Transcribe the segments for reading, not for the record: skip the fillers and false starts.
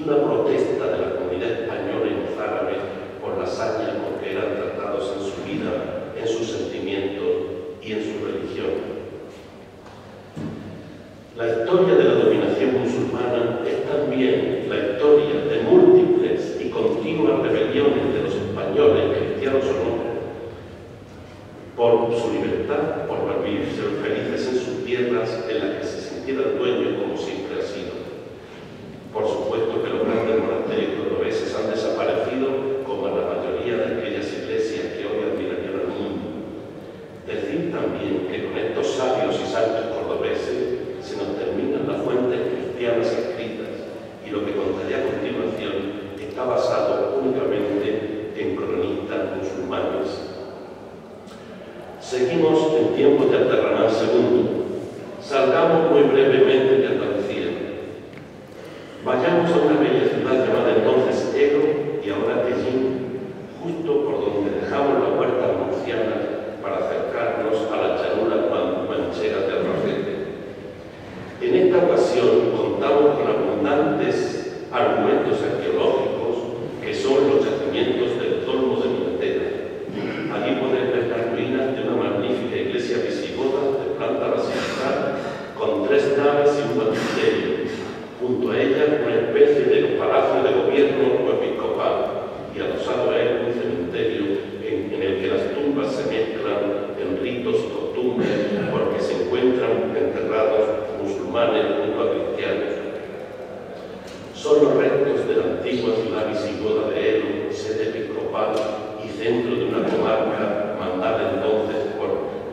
una protesta de la comunidad española y los árabes por la hazaña con que eran tratados en su vida, en sus sentimientos y en su religión. La historia de la dominación musulmana es también la historia de múltiples y continuas rebeliones de los españoles, cristianos o no, por su libertad, por vivir felices en sus tierras, en las que se sintieran dueños como siempre ha sido. Por supuesto que los grandes monasterios cordobeses han desaparecido, como la mayoría de aquellas iglesias que hoy admirarían al mundo. Decir también que con estos sabios y santos cordobeses se nos terminan las fuentes cristianas escritas, y lo que contaré a continuación está basado únicamente en cronistas musulmanes. Seguimos en tiempos de Abderramán II. Salgamos muy brevemente de Andalucía. Vayamos a una bella ciudad llamada entonces Ego y ahora Tellín, justo por donde dejamos las huertas murcianas para acercarnos a las llanuras manchegas de Albacete. En esta ocasión contamos con abundantes argumentos arqueológicos que son los yacimientos del Tolmo de Montera. Allí podéis ver las ruinas de una magnífica iglesia visigoda de planta basilical con 3 naves y un baptisterio. Junto a ella una especie de palacio de gobierno o episcopal y adosado a él un cementerio en el que las tumbas se mezclan en ritos y costumbres porque se encuentran enterrados musulmanes junto a cristianos. Son los restos de la antigua ciudad visigoda de Elo, sede episcopal y centro de una comarca mandada entonces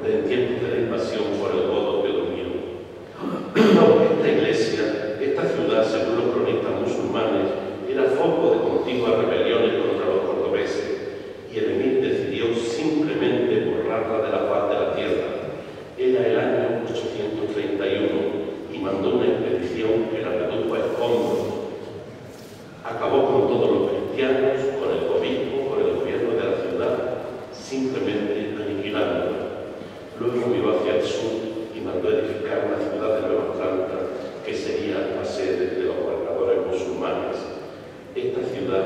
en tiempos de la invasión por el godo Teodomiro. Esta iglesia, esta ciudad, según los cronistas musulmanes, era foco de continuas rebeliones contra los cordobeses y el emir decidió simplemente borrarla de la faz de la tierra. Era el año 831 y mandó una expedición que la redujo a escombros. Acabó con todos los cristianos, con el obispo, con el gobierno de la ciudad, simplemente aniquilándola. Luego miró hacia el sur y mandó edificar una ciudad de Nueva Planta que sería la sede de los gobernadores musulmanes. Esta ciudad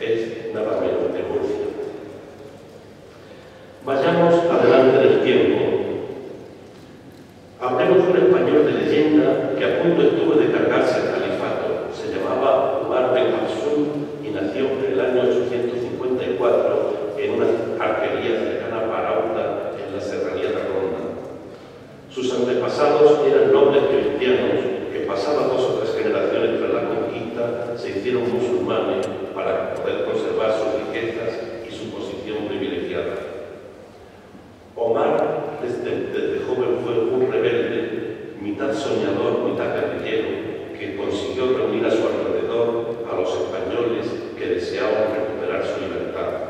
es nada menos que Murcia. Vayamos adelante del tiempo. Hablemos de un español de leyenda que a punto estuvo de cargarse el califato. Se llamaba Umar ben Hafsun y nació en el año 854 en una arquería cercana a Parauta, en la serranía de Ronda. Sus antepasados eran nobles cristianos que, pasadas 2 o 3 generaciones tras la conquista, se hicieron musulmanes para poder conservar sus riquezas y su posición privilegiada. Omar, desde joven, fue un rebelde, mitad soñador, mitad guerrillero, que consiguió reunir a su alrededor a los españoles que deseaban recuperar su libertad.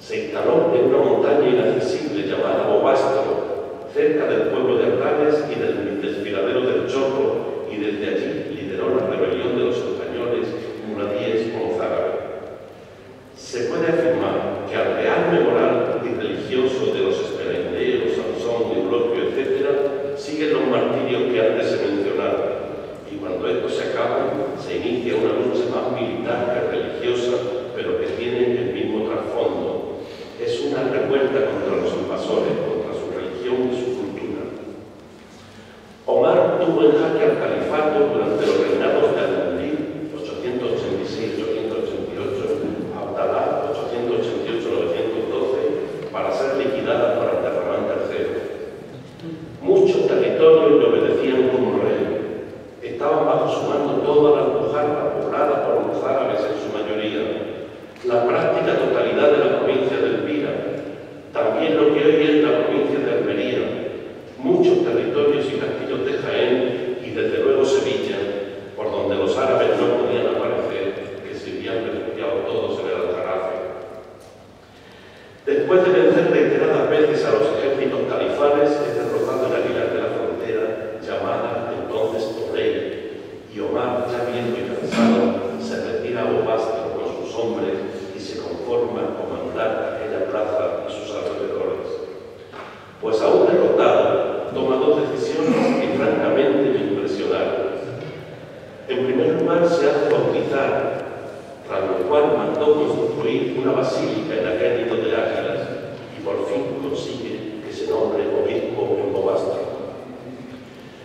Se instaló en una montaña inaccesible llamada Bobastro, cerca del pueblo de Ardanes y del desfiladero del Chorro, y desde allí lideró la rebelión de los españoles muladíes o mozárabes. Se puede afirmar que al rearme moral y religioso de los esperendeos, Sansón, Eulogio, etc., siguen los martirios que antes se mencionaron, y cuando estos se acaban, se inicia una lucha más militar que religiosa, pero que tiene el mismo trasfondo. Es una revuelta contra los invasores, contra su religión y su cultura. Omar tuvo en jaque al califato durante los reinados de Al-Mulk, 886-888, Abdalá, 888-912, para ser liquidada por Abderramán III. Muchos territorios le obedecían como rey. Estaban bajo su mando toda la Alpujarra, poblada por mozárabes en su mayoría. La práctica totalidad de la provincia de Elvira, también lo que hoy es la provincia de Almería, muchos territorios y castillos de Jaén y desde luego Sevilla, por donde los árabes no podían aparecer, que se habían refugiado todos en el Aljarafe. Después de vencer reiteradas veces a los ejércitos califales, es derrotado en Aguilar de la Frontera, llamada entonces Toledo, y Omar, ya viejo y cansado, se retira a Bobastro con sus hombres y se conforma a comandar aquella plaza y sus alrededores. Pues aún derrotado, toma 2 decisiones que francamente me impresionaron. En primer lugar, lugar se hace bautizar, tras lo cual mandó construir una basílica en aquel nido de águilas y por fin consigue que se nombre obispo en Bobastro.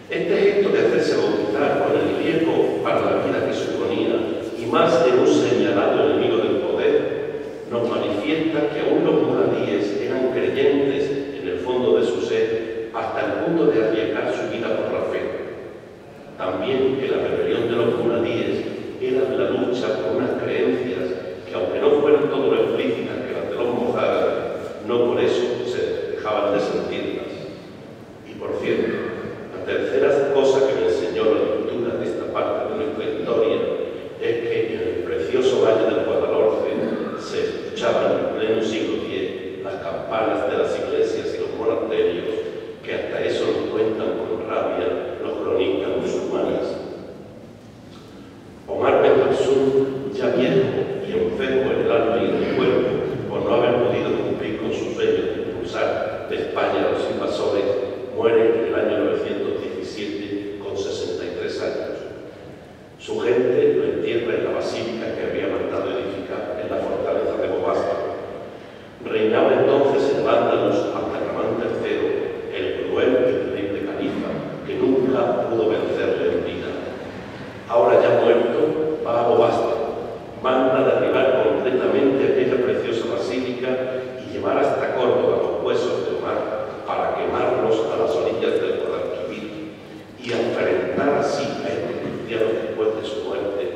Este gesto de hacerse bautizar con el riesgo para la vida que suponía y más de un señalado enemigo del poder, nos manifiesta que aún los muladíes eran creyentes en el fondo de su ser hasta el punto de arriesgar su vida por la fe. También que la rebelión de los muladíes era la lucha por unas creencias que, aunque no fueran todo lo explícitas que las de los mozárabes, no por eso se dejaban de sentirlas. Y por cierto, la tercera cosa que me enseñó la lectura de esta parte de nuestra historia es que en el precioso valle del Guadalhorce se escuchaban en pleno siglo X las campanas de las iglesias y los monasterios, que hasta eso nos cuentan con rabia los cronistas musulmanes. Omar Ben Hafsun, ya viejo y enfermo en el alma y en el cuerpo por no haber podido cumplir con su sueño de expulsar de España a los invasores, muere en el año 917 con 63 años. Su gente lo entierra en la basílica que había mandado edificar en la fortaleza de Bobastro. Reinaba entonces en Al-Ándalus Abderramán III, el cruel y terrible califa, que nunca pudo vencerle en vida. Ahora ya muerto, va a Bobastro, manda derribar completamente aquella preciosa basílica y llevar hasta Córdoba los huesos de Omar para quemarlos a las orillas del Guadalquivir y enfrentar así a este cristiano después de su muerte,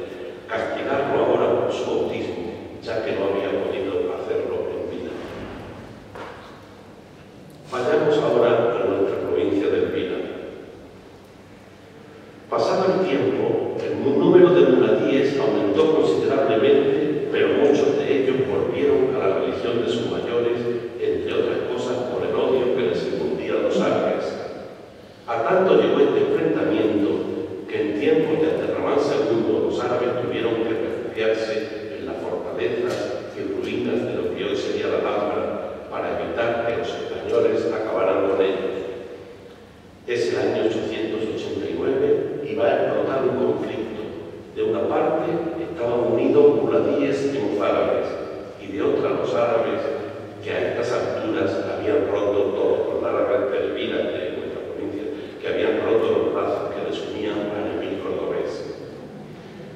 castigarlo ahora por su bautismo, ya que no había podido hacerlo en vida. Vayamos ahora a nuestra provincia de Elvira. Pasado el tiempo, el número de muladíes aumentó considerablemente, pero muchos de ellos volvieron a la religión de sus mayores, entre otras cosas por el odio que les infundían los árabes. A tanto llegó este enfrentamiento que en tiempos de Abderramán II los árabes tuvieron que refugiarse en las fortalezas y ruinas de lo que hoy sería la Alhambra para evitar que los españoles acabaran con ellos. Es el año 889 y va a explotar un conflicto. De una parte estaban unidos muladíes y mozárabes, y de otra los árabes, que a estas alturas habían roto todos los árabes de Elvira, de nuestra provincia, que habían roto los lazos que les unían al enemigo cordobés.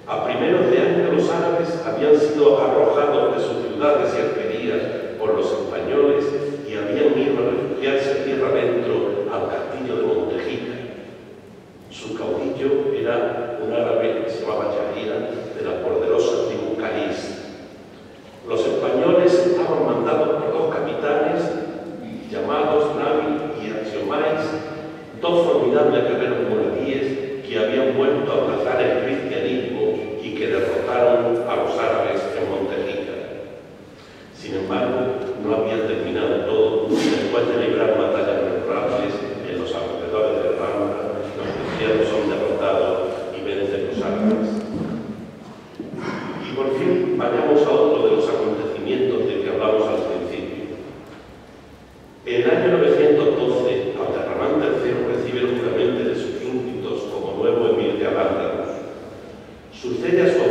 A primeros de año los árabes habían sido arrojados de sus ciudades y alquerías por los españoles y habían ido a refugiarse tierra adentro al castillo de Montejica. Su caudillo era un árabe que se llamaba Yahira, de la poderosa tribu Caliz. Los españoles estaban mandados por dos capitanes llamados Nabi y Axiomais, dos formidables guerreros muladíes que habían vuelto a abrazar el cristianismo y que derrotaron a los árabes en Montejica. Sin embargo, no había terminado todo. Después de librar batallas memorables en los alrededores de Alhambra, los cristianos son derrotados y vencen los árabes. Y por fin, vayamos a otro de los acontecimientos de que hablamos al principio. En el año 912, Abderramán III recibe el juramento de sus súbditos como nuevo emir de Al-Ándalus. Sucede a su